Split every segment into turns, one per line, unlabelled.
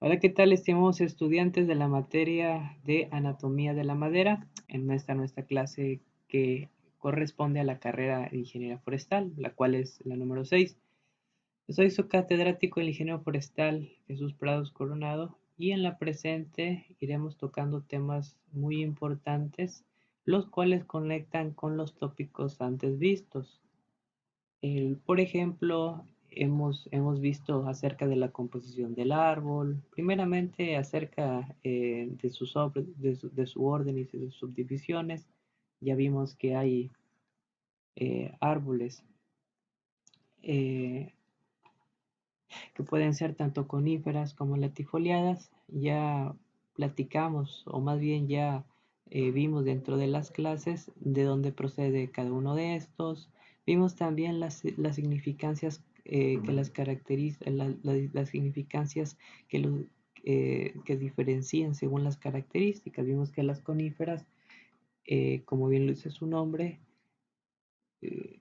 Hola, ¿qué tal, estimados estudiantes de la materia de Anatomía de la Madera? En nuestra clase que corresponde a la carrera de Ingeniería Forestal, la cual es la número 6. Yo soy su catedrático, el ingeniero forestal Jesús Prados Coronado, y en la presente iremos tocando temas muy importantes, los cuales conectan con los tópicos antes vistos. Por ejemplo, hemos visto acerca de la composición del árbol, primeramente acerca de su orden y de sus subdivisiones. Ya vimos que hay árboles eh, que pueden ser tanto coníferas como latifoliadas. Ya platicamos, o más bien ya vimos dentro de las clases de dónde procede cada uno de estos. Vimos también las significancias que las caracterizan, las significancias que, que diferencian según las características. Vimos que las coníferas, como bien lo dice su nombre, eh,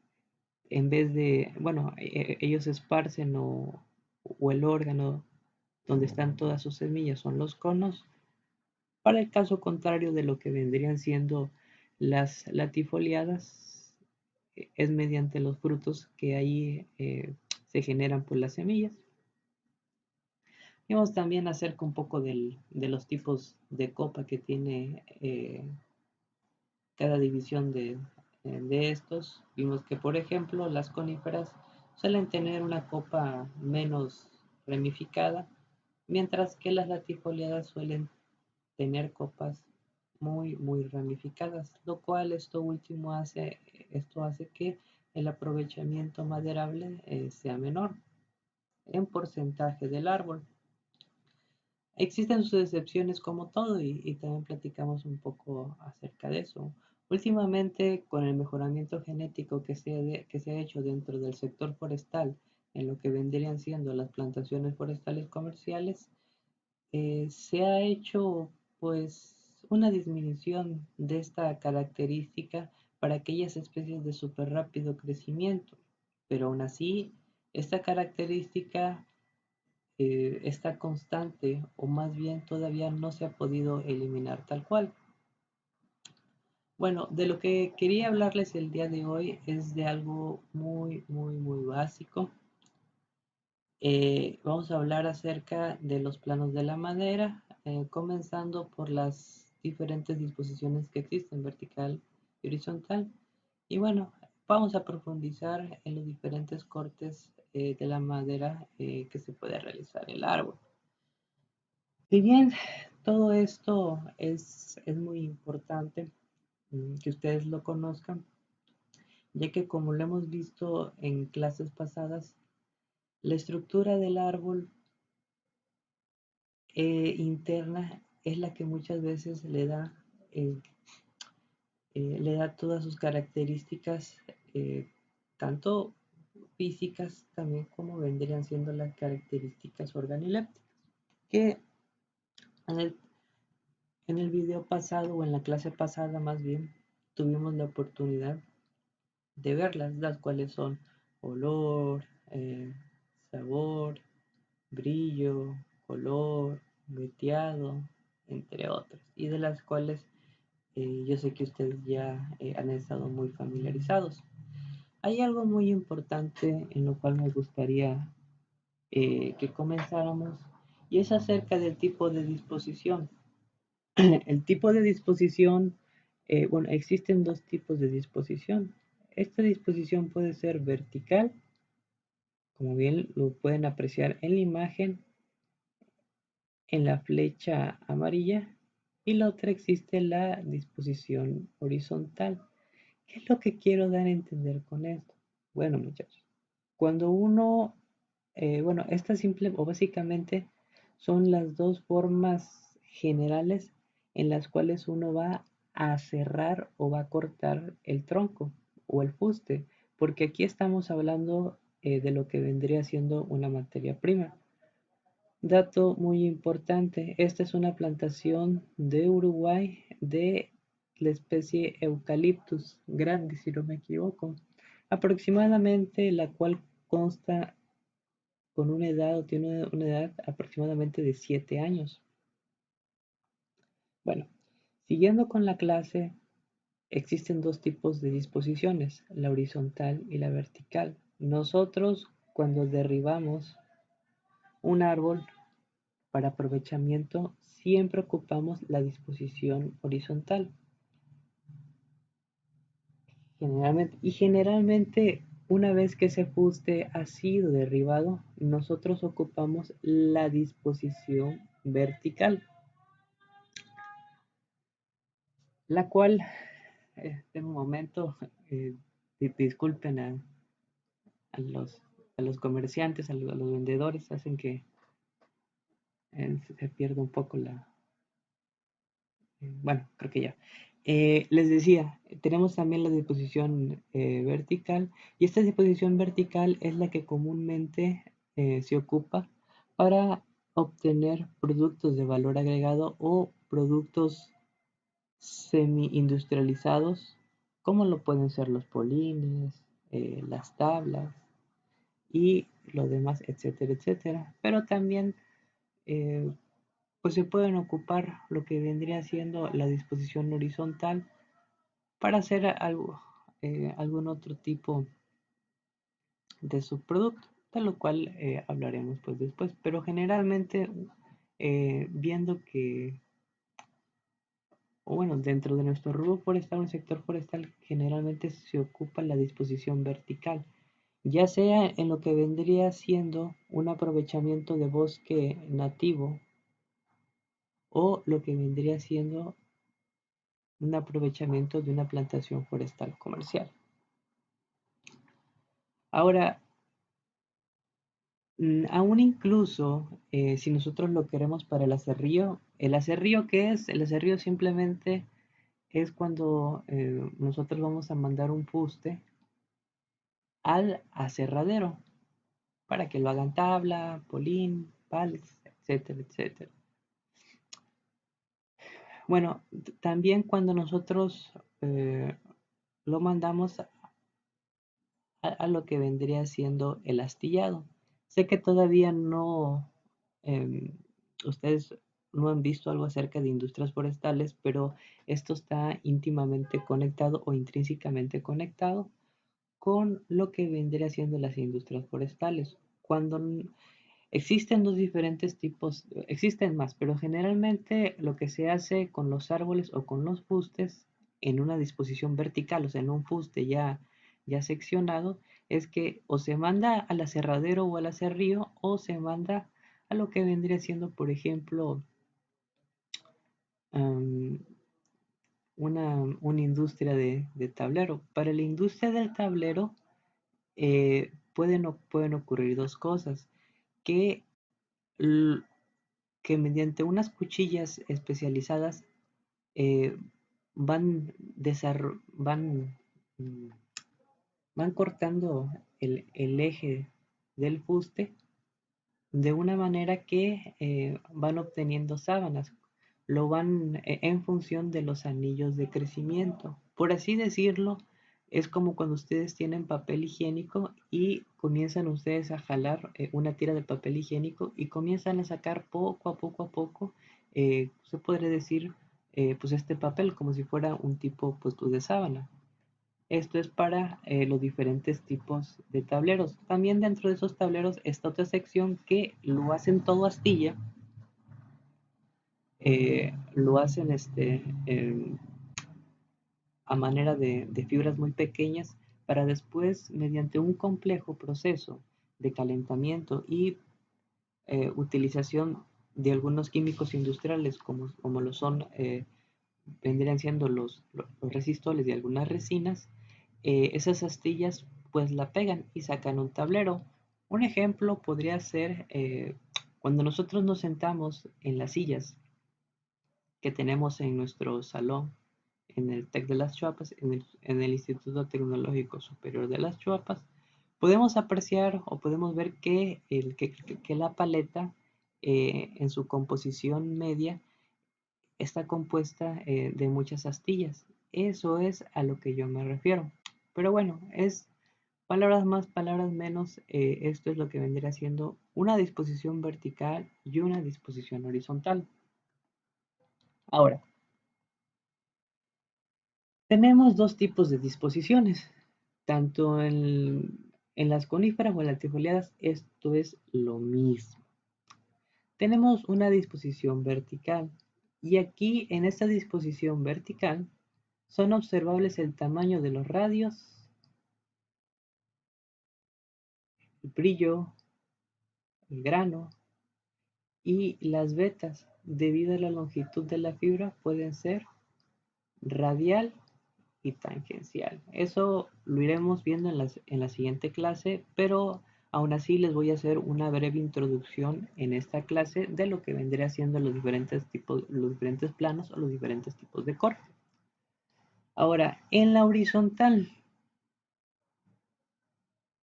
en vez de, bueno, ellos esparcen o el órgano donde están todas sus semillas son los conos, para el caso contrario de lo que vendrían siendo las latifoliadas, es mediante los frutos que ahí se generan pues las semillas. Vimos también acerca un poco de los tipos de copa que tiene cada división de estos. Vimos que, por ejemplo, las coníferas suelen tener una copa menos ramificada, mientras que las latifoliadas suelen tener copas muy ramificadas, lo cual esto hace que el aprovechamiento maderable sea menor en porcentaje del árbol. Existen sus excepciones como todo y también platicamos un poco acerca de eso. Últimamente, con el mejoramiento genético que se ha hecho dentro del sector forestal, en lo que vendrían siendo las plantaciones forestales comerciales, se ha hecho pues una disminución de esta característica para aquellas especies de súper rápido crecimiento, pero aún así esta característica está constante, o más bien todavía no se ha podido eliminar tal cual. Bueno, de lo que quería hablarles el día de hoy es de algo muy básico. Vamos a hablar acerca de los planos de la madera, comenzando por las diferentes disposiciones que existen, vertical y horizontal. Y bueno, vamos a profundizar en los diferentes cortes de la madera que se puede realizar el árbol. Si bien todo esto es muy importante que ustedes lo conozcan, ya que como lo hemos visto en clases pasadas, la estructura del árbol interna es la que muchas veces eh, le da todas sus características, tanto físicas también como vendrían siendo las características organolépticas, que en el video pasado o en la clase pasada más bien tuvimos la oportunidad de verlas, las cuales son olor, sabor, brillo, color, veteado, entre otras, y de las cuales yo sé que ustedes ya han estado muy familiarizados. Hay algo muy importante en lo cual me gustaría que comenzáramos, y es acerca del tipo de disposición. El tipo de disposición, bueno, existen dos tipos de disposición. Esta disposición puede ser vertical, como bien lo pueden apreciar en la imagen, en la flecha amarilla, y la otra existe la disposición horizontal. ¿Qué es lo que quiero dar a entender con esto? Bueno, muchachos, cuando uno, bueno, esta simple o básicamente son las dos formas generales en las cuales uno va a cerrar o va a cortar el tronco o el fuste, porque aquí estamos hablando de lo que vendría siendo una materia prima. Dato muy importante, esta es una plantación de Uruguay de la especie Eucalyptus grande, si no me equivoco, aproximadamente la cual consta con una edad o tiene una edad aproximadamente de 7 años. Bueno, siguiendo con la clase, existen dos tipos de disposiciones, la horizontal y la vertical. Nosotros, cuando derribamos un árbol para aprovechamiento, siempre ocupamos la disposición horizontal. Generalmente, una vez que ese fuste ha sido derribado, nosotros ocupamos la disposición vertical, la cual, de un momento, disculpen a los, a los comerciantes, a los vendedores, hacen que se pierda un poco bueno, creo que ya. Les decía, tenemos también la disposición vertical y esta disposición vertical es la que comúnmente se ocupa para obtener productos de valor agregado o productos semi-industrializados, como lo pueden ser los polines, las tablas y lo demás, etcétera, etcétera. Pero también eh, pues se pueden ocupar lo que vendría siendo la disposición horizontal para hacer algo, algún otro tipo de subproducto, de lo cual hablaremos pues después. Pero generalmente viendo que, o bueno, dentro de nuestro rubro forestal, un sector forestal, generalmente se ocupa la disposición vertical, ya sea en lo que vendría siendo un aprovechamiento de bosque nativo o lo que vendría siendo un aprovechamiento de una plantación forestal comercial. Ahora, aún incluso si nosotros lo queremos para el acerrío ¿qué es? El acerrío simplemente es cuando nosotros vamos a mandar un fuste al aserradero para que lo hagan tabla, polín, pales, etcétera, etcétera. Bueno, también cuando nosotros lo mandamos a lo que vendría siendo el astillado. Sé que todavía no, em, ustedes no han visto algo acerca de industrias forestales, pero esto está íntimamente conectado o intrínsecamente conectado con lo que vendría siendo las industrias forestales. Cuando existen dos diferentes tipos, existen más, pero generalmente lo que se hace con los árboles o con los fustes en una disposición vertical, o sea, en un fuste ya seccionado, es que o se manda al aserradero o al aserrío o se manda a lo que vendría siendo, por ejemplo, um, una industria de tablero. Para la industria del tablero pueden ocurrir dos cosas, que que mediante unas cuchillas especializadas eh, van, mm, van cortando el eje del fuste de una manera que van obteniendo sábanas. Lo van en función de los anillos de crecimiento. Por así decirlo, es como cuando ustedes tienen papel higiénico y comienzan ustedes a jalar una tira de papel higiénico y comienzan a sacar poco a poco, se podría decir, pues este papel como si fuera un tipo pues, de sábana. Esto es para los diferentes tipos de tableros. También dentro de esos tableros está otra sección que lo hacen todo astilla. Lo hacen a manera de fibras muy pequeñas para después, mediante un complejo proceso de calentamiento y utilización de algunos químicos industriales como lo son, vendrían siendo los resistoles y algunas resinas, esas astillas pues la pegan y sacan un tablero. Un ejemplo podría ser cuando nosotros nos sentamos en las sillas que tenemos en nuestro salón, en el TEC de las Chuapas, en el Instituto Tecnológico Superior de las Chuapas, podemos apreciar o podemos ver que la paleta en su composición media está compuesta de muchas astillas. Eso es a lo que yo me refiero. Pero bueno, es Palabras más, palabras menos, esto es lo que vendría siendo una disposición vertical y una disposición horizontal. Ahora, tenemos dos tipos de disposiciones, tanto en las coníferas o en las tifoliadas, esto es lo mismo. Tenemos una disposición vertical y aquí en esta disposición vertical son observables el tamaño de los radios, el brillo, el grano y las vetas, debido a la longitud de la fibra, pueden ser radial y tangencial. Eso lo iremos viendo en la siguiente clase, pero aún así les voy a hacer una breve introducción en esta clase de lo que vendría siendo los diferentes tipos, los diferentes planos o los diferentes tipos de corte. Ahora, en la horizontal,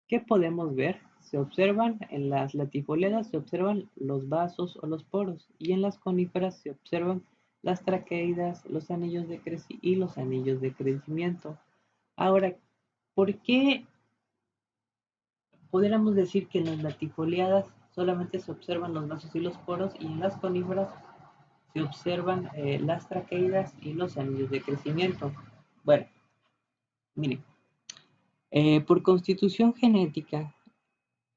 ¿qué podemos ver? Se observan en las latifoledas, se observan los vasos o los poros, y en las coníferas se observan las traqueidas, los anillos de crecimiento y los anillos de crecimiento. Ahora, ¿por qué pudiéramos decir que en las latifoliadas solamente se observan los vasos y los poros y en las coníferas se observan las traqueidas y los anillos de crecimiento? Bueno, miren, por constitución genética,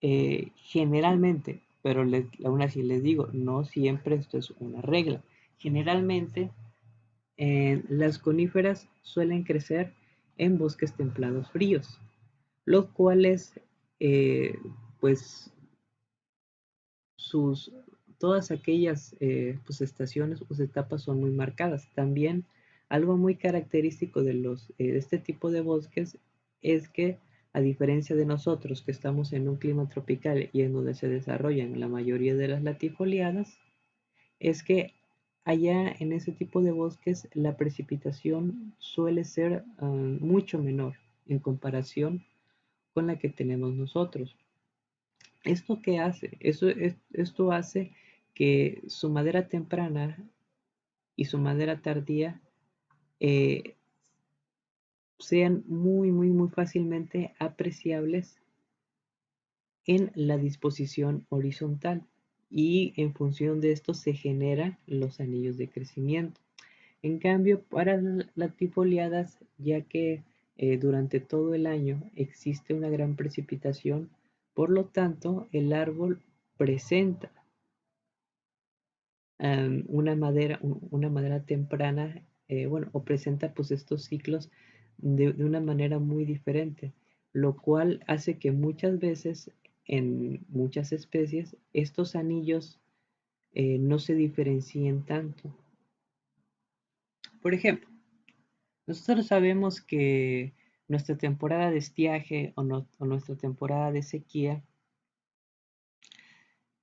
generalmente, pero aún así les digo, no siempre esto es una regla. Generalmente, las coníferas suelen crecer en bosques templados fríos, los cuales, eh, pues, sus, todas aquellas pues, estaciones o etapas son muy marcadas. También algo muy característico de este tipo de bosques es que a diferencia de nosotros que estamos en un clima tropical y en donde se desarrollan la mayoría de las latifoliadas, es que allá en ese tipo de bosques la precipitación suele ser mucho menor en comparación con la que tenemos nosotros. ¿Esto qué hace? Esto hace que su madera temprana y su madera tardía eh, sean muy fácilmente apreciables en la disposición horizontal y en función de esto se generan los anillos de crecimiento. En cambio, para las tifoliadas, ya que durante todo el año existe una gran precipitación, por lo tanto, el árbol presenta una madera temprana, bueno, o presenta pues estos ciclos de una manera muy diferente, lo cual hace que muchas veces en muchas especies estos anillos no se diferencien tanto. Por ejemplo, nosotros sabemos que nuestra temporada de estiaje o nuestra temporada de sequía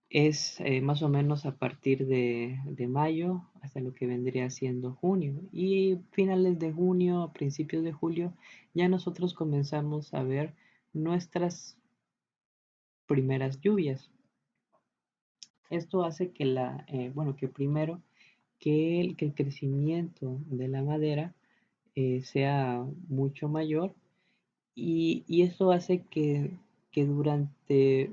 es más o menos a partir de mayo hasta lo que vendría siendo junio. Y finales de junio, a principios de julio, ya nosotros comenzamos a ver nuestras primeras lluvias. Esto hace que bueno, que primero que el crecimiento de la madera sea mucho mayor y esto hace que durante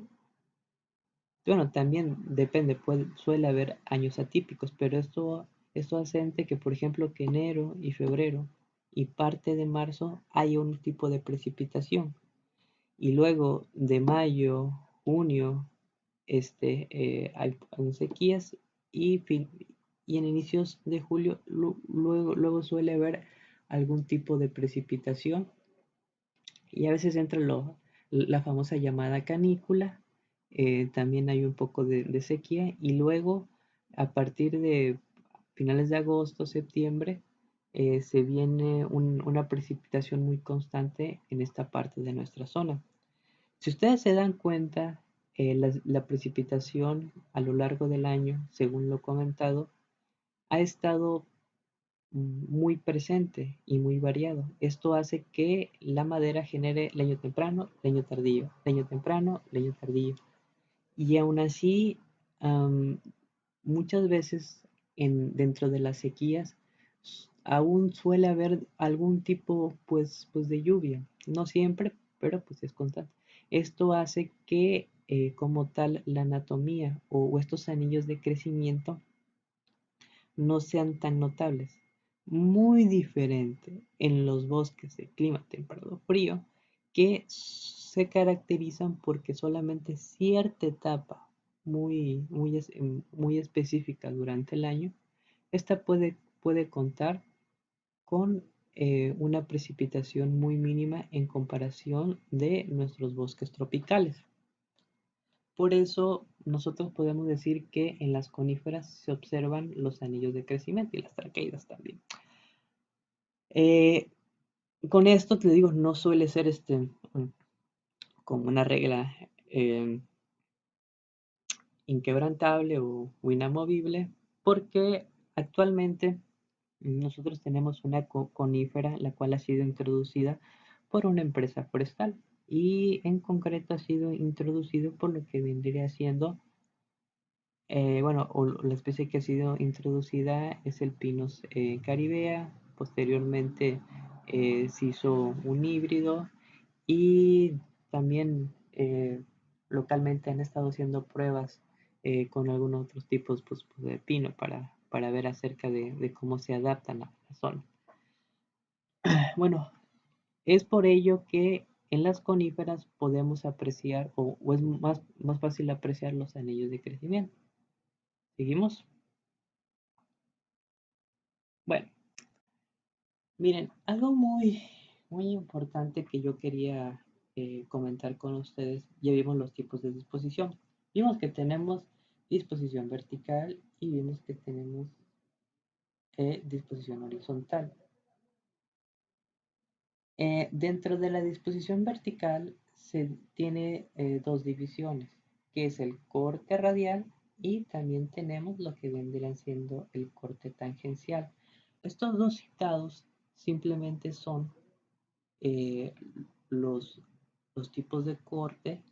bueno, también depende, suele haber años atípicos, pero esto hace que, por ejemplo, que enero y febrero y parte de marzo haya un tipo de precipitación. Y luego de mayo, junio, hay sequías y en inicios de julio luego suele haber algún tipo de precipitación y a veces entra la famosa llamada canícula, también hay un poco de sequía y luego a partir de finales de agosto, septiembre, se viene una precipitación muy constante en esta parte de nuestra zona. Si ustedes se dan cuenta, la precipitación a lo largo del año, según lo comentado, ha estado muy presente y muy variado. Esto hace que la madera genere leño temprano, leño tardío, leño temprano, leño tardío. Y aún así, muchas veces dentro de las sequías aún suele haber algún tipo pues de lluvia. No siempre, pero pues es constante. Esto hace que como tal la anatomía o estos anillos de crecimiento no sean tan notables. Muy diferente en los bosques de clima templado frío, que se caracterizan porque solamente cierta etapa muy específica durante el año, esta puede contar con una precipitación muy mínima en comparación de nuestros bosques tropicales. Por eso nosotros podemos decir que en las coníferas se observan los anillos de crecimiento y las traqueidas también. Eh, con esto te digo, no suele ser como una regla inquebrantable o inamovible, porque actualmente nosotros tenemos una conífera la cual ha sido introducida por una empresa forestal y en concreto ha sido introducido por lo que vendría siendo bueno, la especie que ha sido introducida es el Pinus caribea. Posteriormente se hizo un híbrido y también localmente han estado haciendo pruebas con algunos otros tipos pues, de pino para ver acerca de cómo se adaptan a la zona. Bueno, es por ello que en las coníferas podemos apreciar o es más fácil apreciar los anillos de crecimiento. ¿Seguimos? Bueno, miren, algo muy importante que yo quería comentar con ustedes, ya vimos los tipos de disposición. Vimos que tenemos disposición vertical y vimos que tenemos disposición horizontal. Dentro de la disposición vertical se tiene dos divisiones, que es el corte radial y también tenemos lo que vendrían siendo el corte tangencial. Estos dos citados simplemente son eh, los, los tipos de corte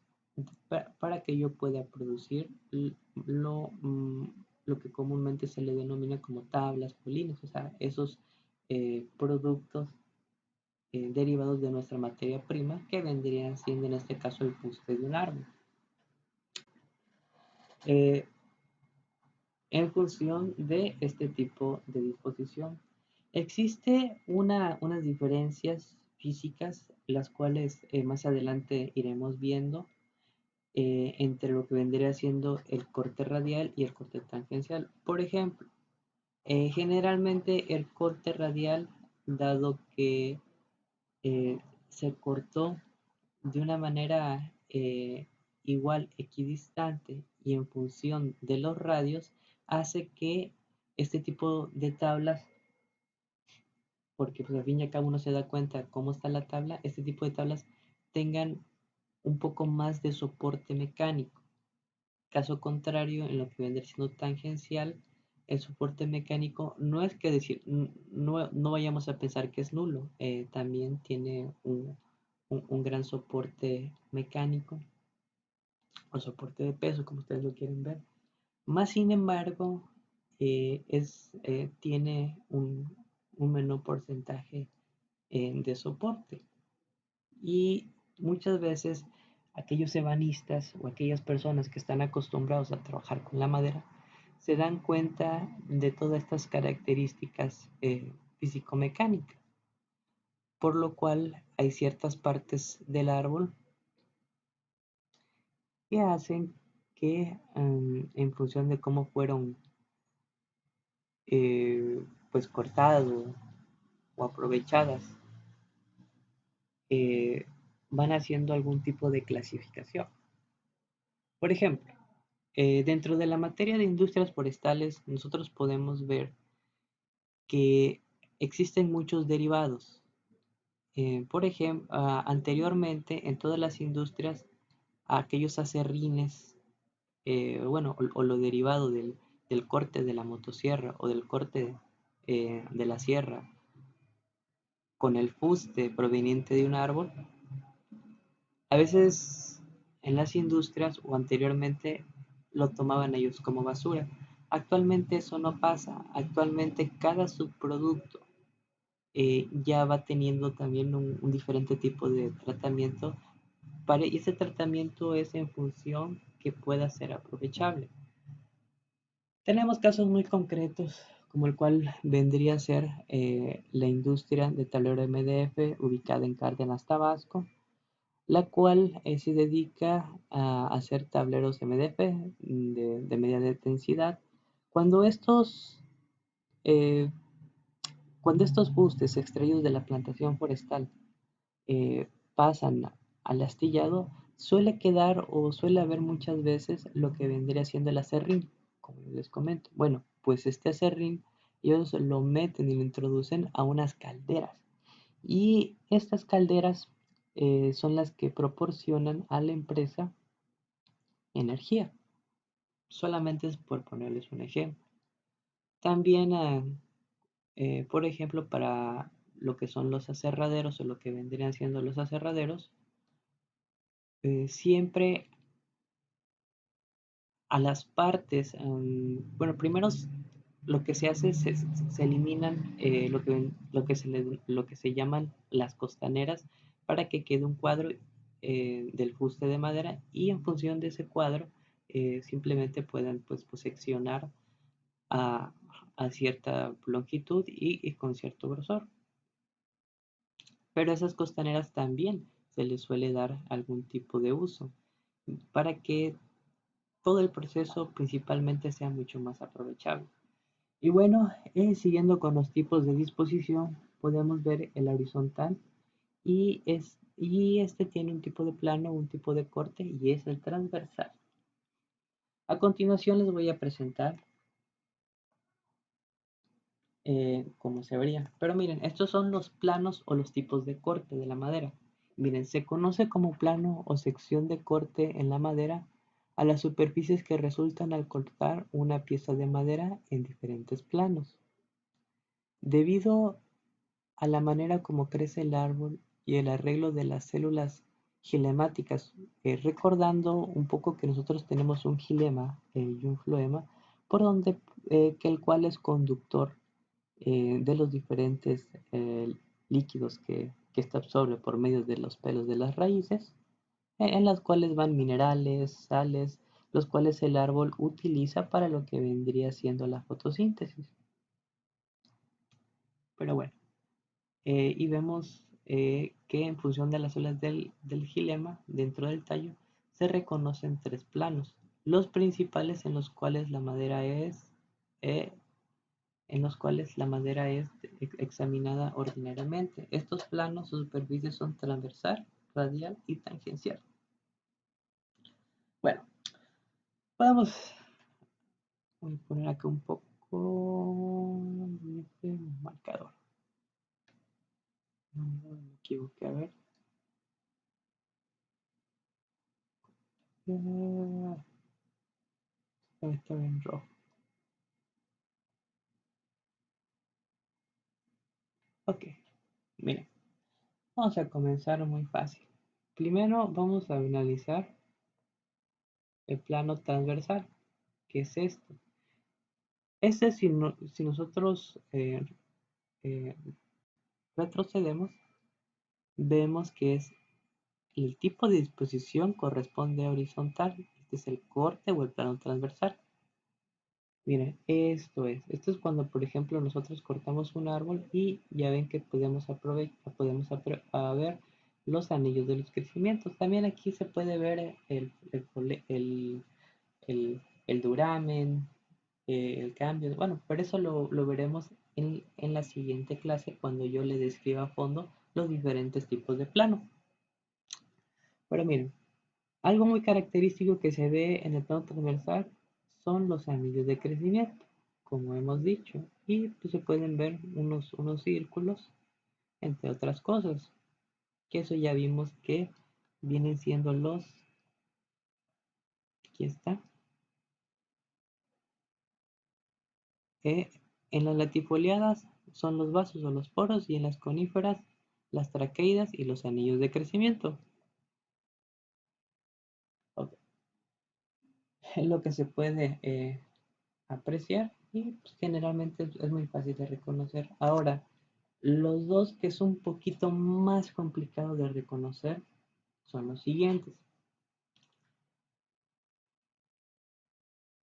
para que yo pueda producir lo que comúnmente se le denomina como tablas, polinos, o sea, esos productos derivados de nuestra materia prima que vendrían siendo en este caso el fuste de un árbol. Eh, en función de este tipo de disposición. Existe unas diferencias físicas, las cuales más adelante iremos viendo entre lo que vendría siendo el corte radial y el corte tangencial. Por ejemplo, generalmente el corte radial, dado que se cortó de una manera igual, equidistante y en función de los radios, hace que este tipo de tablas, porque pues al fin y al cabo uno se da cuenta cómo está la tabla, este tipo de tablas tengan un poco más de soporte mecánico. Caso contrario, en lo que vendría siendo tangencial, el soporte mecánico no es que decir, no vayamos a pensar que es nulo, también tiene un gran soporte mecánico o soporte de peso, como ustedes lo quieren ver. Más sin embargo, tiene un menor porcentaje de soporte. Y muchas veces aquellos ebanistas o aquellas personas que están acostumbrados a trabajar con la madera se dan cuenta de todas estas características físico-mecánicas, por lo cual hay ciertas partes del árbol que hacen que en función de cómo fueron pues cortadas o aprovechadas, van haciendo algún tipo de clasificación. Por ejemplo, dentro de la materia de industrias forestales, nosotros podemos ver que existen muchos derivados. Por ejemplo, anteriormente en todas las industrias, aquellos acerrines, bueno, o lo derivado del corte de la motosierra o del corte de la sierra con el fuste proveniente de un árbol, a veces en las industrias o anteriormente lo tomaban ellos como basura. Actualmente eso no pasa. Actualmente cada subproducto ya va teniendo también un diferente tipo de tratamiento y ese tratamiento es en función que pueda ser aprovechable. Tenemos casos muy concretos, como el cual vendría a ser la industria de tablero MDF ubicada en Cárdenas, Tabasco, la cual se dedica a hacer tableros MDF de media densidad. Cuando estos, eh, cuando estos bustes extraídos de la plantación forestal pasan al astillado, suele quedar o suele haber muchas veces lo que vendría siendo el acerrín, como les comento. Bueno, pues este acerrín ellos lo meten y lo introducen a unas calderas. Y estas calderas son las que proporcionan a la empresa energía. Solamente es por ponerles un ejemplo. También, por ejemplo, para lo que son los aserraderos o lo que vendrían siendo los aserraderos, siempre a las partes, bueno, primero lo que se hace es se eliminan lo que se llaman las costaneras para que quede un cuadro del fuste de madera y en función de ese cuadro simplemente puedan pues seccionar a, a cierta longitud y con cierto grosor. Pero esas costaneras también se les suele dar algún tipo de uso para que todo el proceso principalmente sea mucho más aprovechable. Y bueno, siguiendo con los tipos de disposición, podemos ver el horizontal y este tiene un tipo de plano, un tipo de corte y es el transversal. A continuación les voy a presentar cómo se vería. Pero miren, estos son los planos o los tipos de corte de la madera. Miren, se conoce como plano o sección de corte en la madera a las superficies que resultan al cortar una pieza de madera en diferentes planos. Debido a la manera como crece el árbol y el arreglo de las células gilemáticas, recordando un poco que nosotros tenemos un gilema y un floema, por donde, que el cual es conductor de los diferentes líquidos que ésta absorbe por medio de los pelos de las raíces, en las cuales van minerales, sales, los cuales el árbol utiliza para lo que vendría siendo la fotosíntesis. Pero bueno, y vemos que en función de las células del gilema dentro del tallo se reconocen tres planos, los principales eh, en los cuales la madera es examinada ordinariamente. Estos planos o superficies son transversal, radial y tangencial. Bueno, podemos, voy a poner acá un poco un marcador. No me equivoqué, a ver. Está en rojo. Ok, miren, vamos a comenzar muy fácil. Primero vamos a analizar el plano transversal, que es esto. Este, si nosotros eh, retrocedemos, vemos que es el tipo de disposición corresponde a horizontal. Este es el corte o el plano transversal. Miren, esto es cuando, por ejemplo, nosotros cortamos un árbol y ya ven que podemos ver los anillos de los crecimientos. También aquí se puede ver el duramen, el cambio. Bueno, por eso lo veremos en la siguiente clase cuando yo le describa a fondo los diferentes tipos de plano. Pero miren, algo muy característico que se ve en el plano transversal son los anillos de crecimiento, como hemos dicho, y pues, se pueden ver unos círculos, entre otras cosas, que eso ya vimos que vienen siendo aquí está, eh, en las latifoliadas son los vasos o los poros y en las coníferas las traqueidas y los anillos de crecimiento. Ok, es lo que se puede apreciar y pues, generalmente es muy fácil de reconocer. Ahora, Los dos que es un poquito más complicado de reconocer son los siguientes.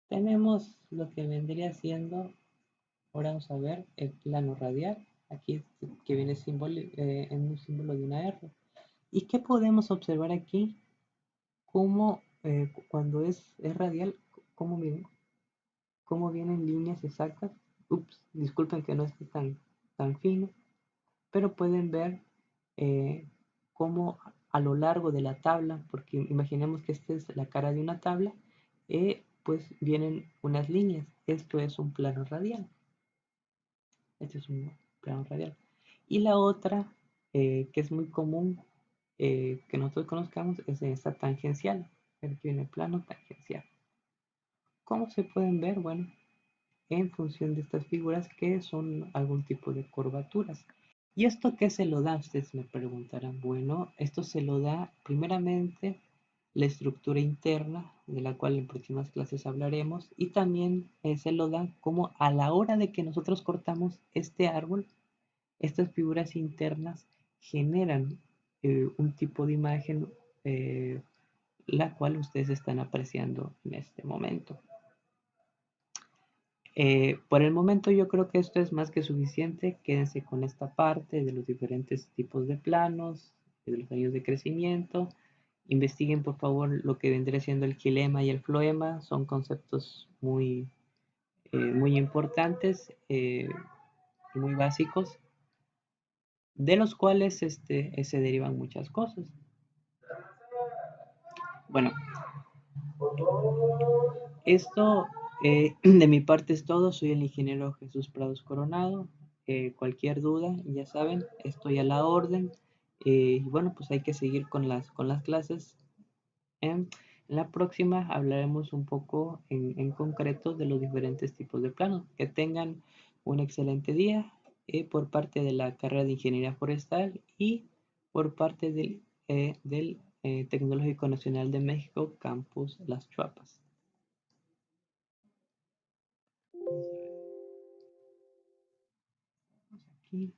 Tenemos lo que vendría siendo, ahora vamos a ver, el plano radial, aquí que viene en un símbolo de una R. ¿Y qué podemos observar aquí? Cómo cuando es radial, cómo vienen, cómo vienen líneas exactas. Ups, disculpen que no esté tan fino, pero pueden ver eh, cómo a lo largo de la tabla, porque imaginemos que esta es la cara de una tabla, pues vienen unas líneas. Esto es un plano radial. Este es un plano radial. Y la otra, que es muy común que nosotros conozcamos, es esta tangencial. Aquí viene el plano tangencial. ¿Cómo se pueden ver? Bueno, en función de estas figuras que son algún tipo de curvaturas. ¿Y esto qué se lo da? Ustedes me preguntarán. Bueno, esto se lo da primeramente la estructura interna, de la cual en próximas clases hablaremos, y también se lo da como a la hora de que nosotros cortamos este árbol, estas figuras internas generan un tipo de imagen la cual ustedes están apreciando en este momento. Por el momento yo creo que esto es más que suficiente. Quédense con esta parte de los diferentes tipos de planos, de los años de crecimiento. Investiguen por favor lo que vendría siendo el quilema y el floema. Son conceptos muy importantes y muy básicos, de los cuales se derivan muchas cosas. Bueno, esto de mi parte es todo. Soy el ingeniero Jesús Prados Coronado. Cualquier duda, ya saben, estoy a la orden. Y bueno, pues hay que seguir con las clases. En la próxima hablaremos un poco en concreto de los diferentes tipos de planos. Que tengan un excelente día por parte de la carrera de Ingeniería Forestal y por parte del Tecnológico Nacional de México, Campus Las Chuapas. Aquí.